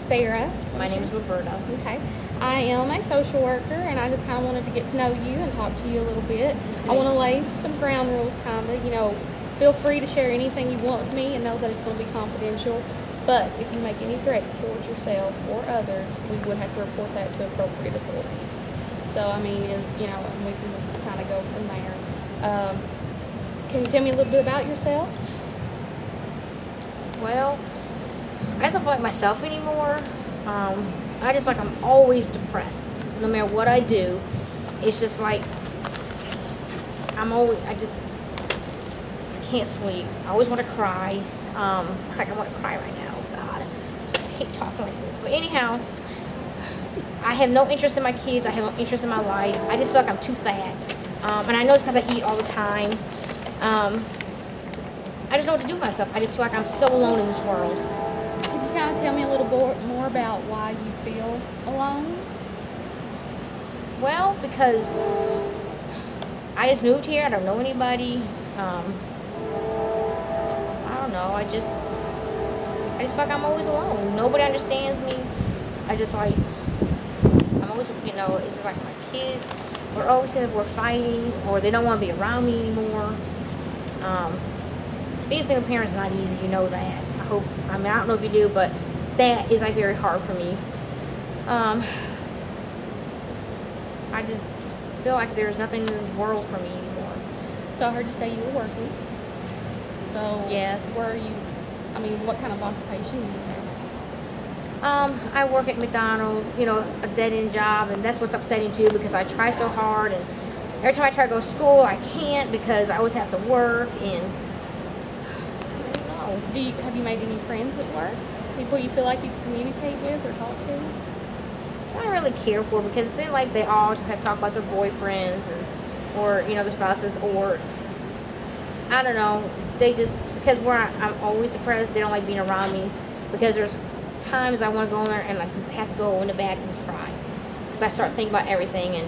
Sarah. My name is Roberta. Okay. I am a social worker, and I just kind of wanted to get to know you and talk to you a little bit. I want to lay some ground rules, kind of. Feel free to share anything you want with me and know that it's going to be confidential. But if you make any threats towards yourself or others, we would have to report that to appropriate authorities. So, and we can just kind of go from there. Can you tell me a little bit about yourself? Well, I just don't feel like myself anymore. I just like I'm always depressed. No matter what I do, it's just like I can't sleep. I always want to cry. Like I want to cry right now. God, I hate talking like this. But anyhow, I have no interest in my kids. I have no interest in my life. I just feel like I'm too fat. And I know it's because I eat all the time. I just don't know what to do with myself. I just feel like I'm so alone in this world. Can you kind of tell me a little more about why you feel alone? Well, because I just moved here. I don't know anybody. I don't know. I just feel like I'm always alone. Nobody understands me. I'm always, it's just like my kids. We're always saying we're fighting, or they don't want to be around me anymore. Being a single parent is not easy. You know that. I don't know if you do, but that is very hard for me. I just feel like there's nothing in this world for me anymore. So I heard you say you were working. So yes. Where are you? What kind of occupation do you have? I work at McDonald's, a dead-end job, and that's what's upsetting too, because I try so hard, and every time I try to go to school, I can't because I always have to work, and I don't know. Have you made any friends at work? People you feel like you can communicate with or talk to? I don't really care for, because it seems like they all have talked about their boyfriends or their spouses, or I don't know. They just, because I'm always depressed, they don't like being around me, because there's times I want to go in there and I just have to go in the back and just cry, because I start thinking about everything. And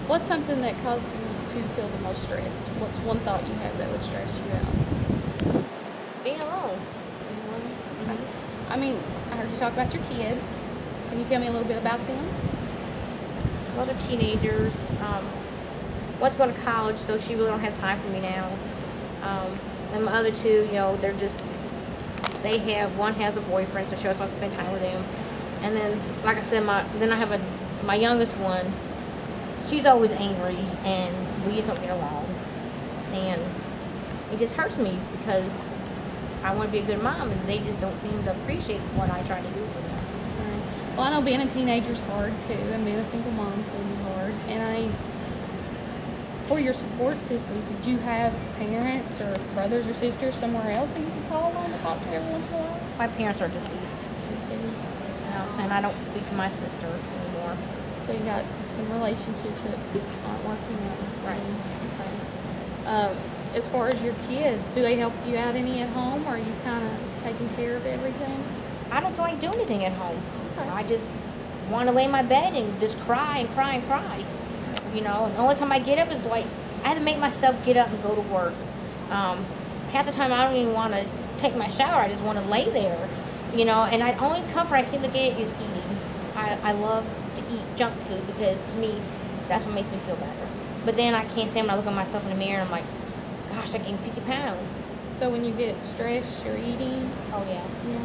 what's something that causes you to feel the most stressed? What's one thought you have that would stress you out? Being alone. Okay. I heard you talk about your kids. Can you tell me a little bit about them? Well, they're teenagers. One's going to college, so she really don't have time for me now. And my other two, one has a boyfriend, so she also wants to spend time with him. And then, like I said, I have my youngest one. She's always angry, and we just don't get along. And it just hurts me, because I want to be a good mom, and they just don't seem to appreciate what I try to do for them. Right. Well, I know being a teenager is hard too, and being a single mom is going to be hard. And for your support system, did you have parents or brothers or sisters somewhere else that you could call on to talk to every once in a while? My parents are deceased. And I don't speak to my sister anymore. So you got some relationships that aren't working out. Right. Okay. As far as your kids, do they help you out any at home, or are you kind of taking care of everything? I don't feel like doing anything at home. Okay. I just want to lay in my bed and just cry and cry and cry. And the only time I get up is like, I have to make myself get up and go to work. Half the time I don't even want to take my shower. I just want to lay there, and the only comfort I seem to get is eating. I love to eat junk food, because to me, that's what makes me feel better. But then I can't stand when I look at myself in the mirror and I'm like, gosh, I gained 50 pounds. So when you get stressed, you're eating? Oh, yeah. Yeah.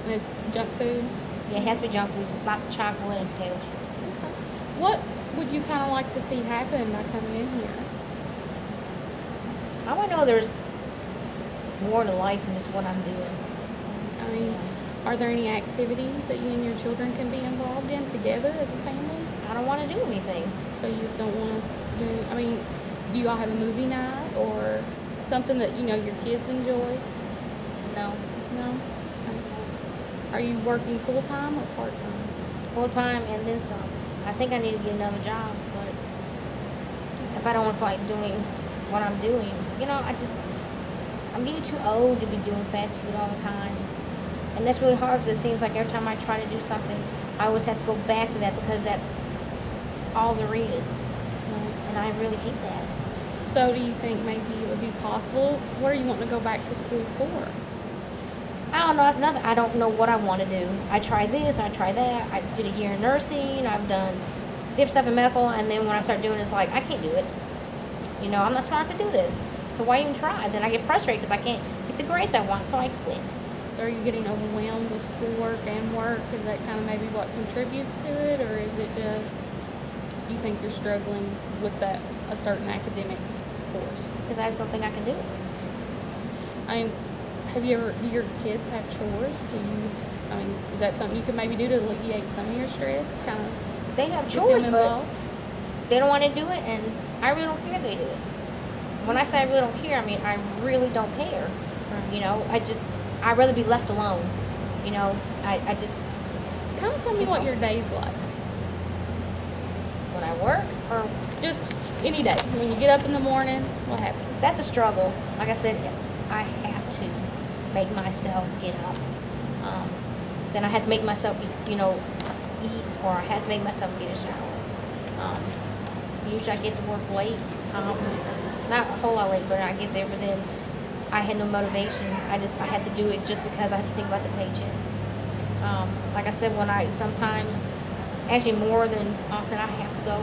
And it's junk food? Yeah, it has to be junk food. Lots of chocolate and potato chips. Okay. What would you kind of like to see happen by coming in here? I want to know there's more to life than just what I'm doing. Are there any activities that you and your children can be involved in together as a family? I don't want to do anything. So you just don't want to do, do you all have a movie night or something that, your kids enjoy? No. No? Okay. Are you working full-time or part-time? Full-time and then some. I think I need to get another job, but if I don't want to feel like doing what I'm doing, I'm getting too old to be doing fast food all the time. And that's really hard, because it seems like every time I try to do something, I always have to go back to that, because that's all there is. And I really hate that. So do you think maybe it would be possible? What are you wanting to go back to school for? I don't know. It's nothing. I don't know what I want to do. I tried this. I tried that. I did a year in nursing. I've done different stuff in medical, and then when I start doing it, it's like I can't do it. You know, I'm not smart enough to do this. So why even try? Then I get frustrated because I can't get the grades I want, so I quit. So are you getting overwhelmed with schoolwork and work? Is that kind of maybe what contributes to it, or is it just you think you're struggling with that a certain academic course? Because I just don't think I can do it. I mean, do your kids have chores? Is that something you could maybe do to alleviate some of your stress? Kind of. They have chores, but they don't want to do it, and I really don't care if they do it. When I say I really don't care, I mean I really don't care. Right. You know, I'd rather be left alone. You know, I just. Kind of tell me what your day's like. When I work, or just any day. When you get up in the morning, what happens? That's a struggle. Like I said, I have to make myself get up. Then I have to make myself, eat, or I have to make myself get a shower. Usually I get to work late. Not a whole lot late, but I get there, but then I had no motivation. I had to do it just because I have to think about the paycheck. Like I said, sometimes, actually more than often, I have to go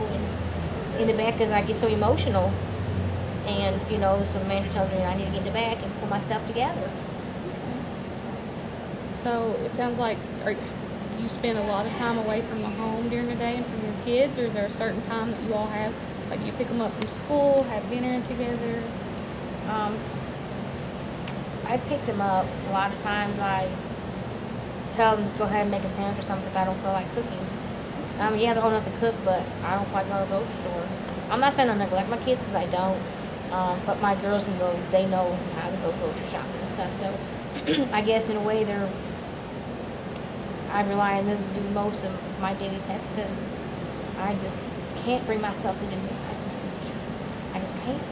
in the back because I get so emotional. And, so the manager tells me I need to get in the back and pull myself together. So it sounds like you spend a lot of time away from the home during the day and from your kids, or is there a certain time that you all have? Like you pick them up from school, have dinner together? I pick them up. A lot of times I tell them to go ahead and make a sandwich or something because I don't feel like cooking. Yeah, they're old enough to cook, but I don't feel like going to the grocery store. I'm not saying I neglect my kids because I don't, but my girls can go, they know how to go grocery shopping and stuff. So I guess in a way I rely on them to do most of my daily tasks because I just can't bring myself to do it. I just can't.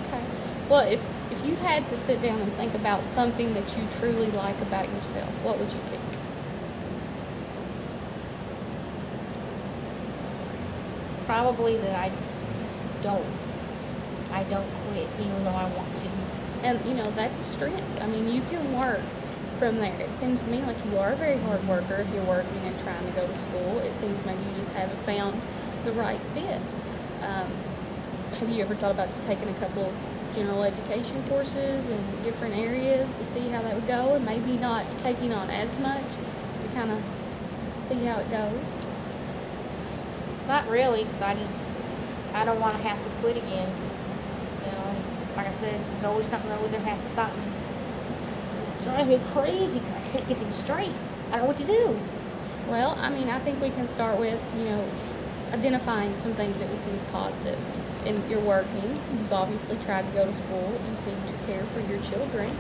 Okay. Well, if you had to sit down and think about something that you truly like about yourself, what would you pick? Probably that I don't quit even though I want to. And that's a strength. I mean, you can work from there. It seems to me like you are a very hard worker if you're working and trying to go to school. It seems maybe you just haven't found the right fit. Have you ever thought about just taking a couple of general education courses in different areas to see how that would go, and maybe not taking on as much to kind of see how it goes? Not really, because I don't want to have to quit again. Like I said, there's always something that always has to stop me. It just drives me crazy because I can't get things straight. I don't know what to do. Well, I think we can start with, identifying some things that we see as positive. And you're working. You've obviously tried to go to school. You seem to care for your children.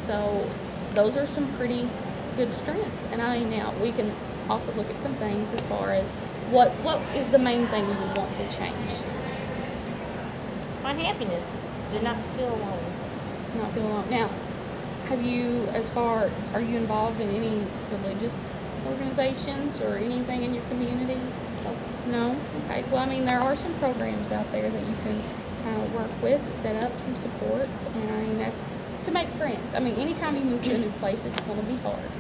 So those are some pretty good strengths. And now we can also look at some things as far as what is the main thing you would want to change? Find happiness. Do not feel alone. Not feel alone. Now, are you involved in any religious organizations or anything in your community? No? Okay. Well, there are some programs out there that you can kind of work with to set up some supports, and that's to make friends. Anytime you move to a new place, it's going to be hard.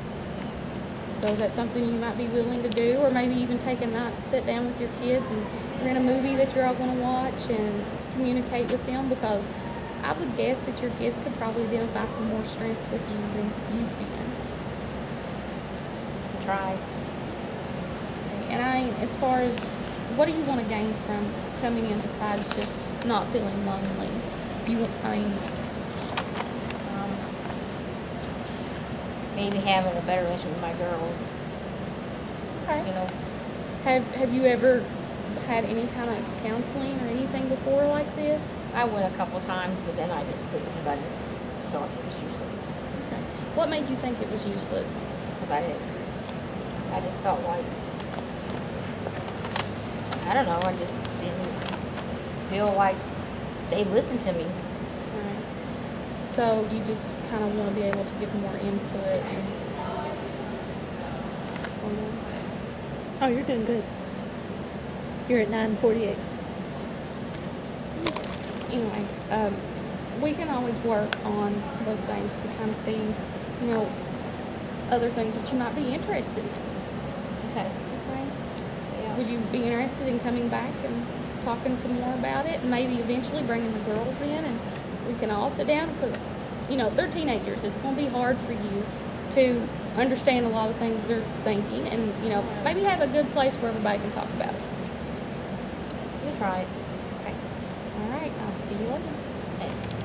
So is that something you might be willing to do, or maybe even take a night to sit down with your kids and rent a movie that you're all going to watch and communicate with them? Because I would guess that your kids could probably identify some more strengths with you than you can. Try. And as far as what do you want to gain from coming in besides just not feeling lonely? Maybe having a better relationship with my girls. Okay. Have you ever had any kind of counseling or anything before like this? I went a couple times, but then I just quit because I just felt like it was useless. Okay. What made you think it was useless? Because I just felt like, I don't know, I just didn't feel like they listened to me. Right. So you just kind of want to be able to give more input and... Oh, you're doing good. You're at 9:48. Anyway, we can always work on those things to kind of see, other things that you might be interested in. Okay. Okay. Yeah. Would you be interested in coming back and talking some more about it, and maybe eventually bringing the girls in, and we can all sit down? Because, you know, they're teenagers. It's going to be hard for you to understand a lot of things they're thinking, and, you know, maybe have a good place where everybody can talk about it. You try it. Okay. All right. I'll see you later. Okay.